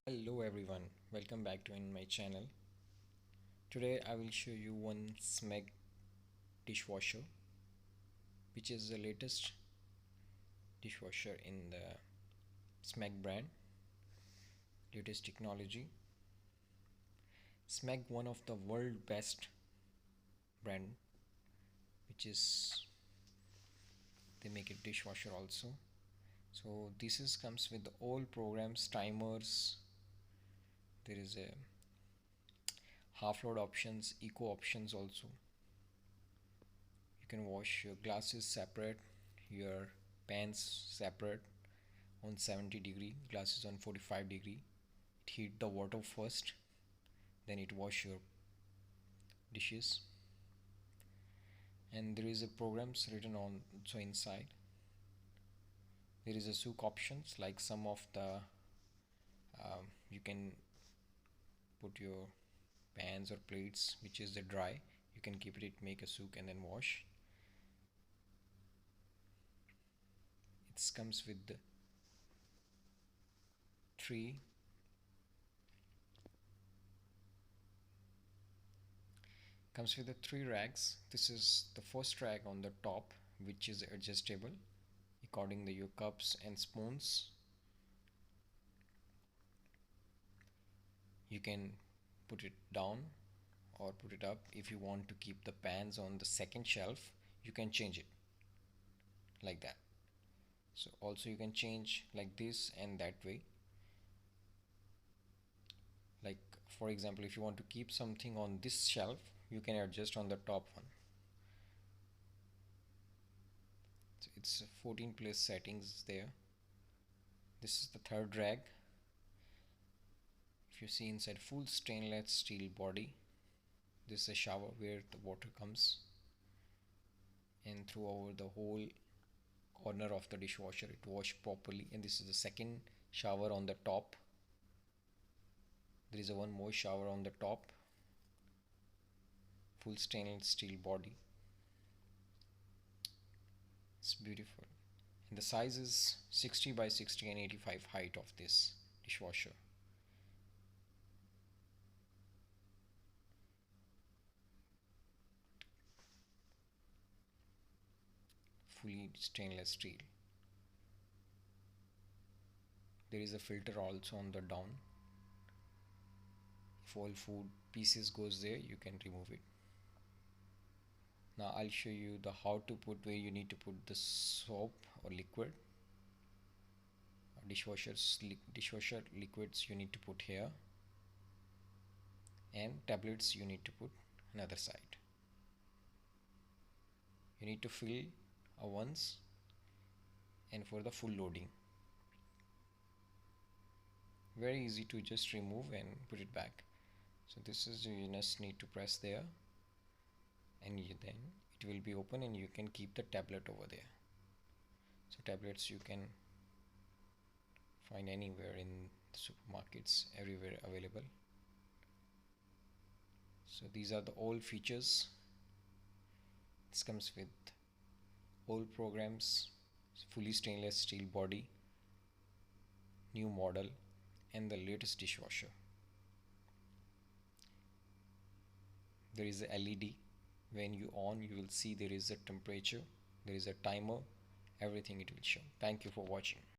Hello everyone, welcome back to my channel. Today I will show you one Smeg dishwasher, which is the latest dishwasher in the Smeg brand, latest technology. Smeg, one of the world best brand, which is they make it dishwasher also. So this is comes with all programs, timers. There is a half load options, eco options also. You can wash your glasses separate, your pans separate on 70-degree, glasses on 45-degree. It heat the water first, then it wash your dishes. And there is a programs written on so inside. There is a soak options like some of the you can put your pans or plates which is the dry. You can keep it, make a soak and then wash. It comes with the three comes with the three racks. This is the first rack on the top, which is adjustable according to your cups and spoons. You can put it down or put it up. If you want to keep the pans on the second shelf, you can change it like that. So also you can change like this and that way. Like for example, if you want to keep something on this shelf, you can adjust on the top one. So it's 14 place settings there. This is the third rack. If you see inside, full stainless steel body. This is a shower where the water comes and through over the whole corner of the dishwasher, it wash properly. And this is the second shower on the top. There is a one more shower on the top, full stainless steel body. It's beautiful, and the size is 60 by 60 and 85 height of this dishwasher. Fully stainless steel. There is a filter also on the down. If all food pieces goes there, you can remove it. Now I'll show you the how to put, where you need to put the soap or liquid. Dishwasher liquids you need to put here, and tablets you need to put another side. You need to fill once and for the full loading. Very easy to just remove and put it back. So this is, you just need to press there, and then it will be open and you can keep the tablet over there. So tablets you can find anywhere in the supermarkets, everywhere available. So these are the all features. This comes with all programs, fully stainless steel body, new model, and the latest dishwasher. There is a LED. When you on, you will see there is a temperature, there is a timer, everything it will show. Thank you for watching.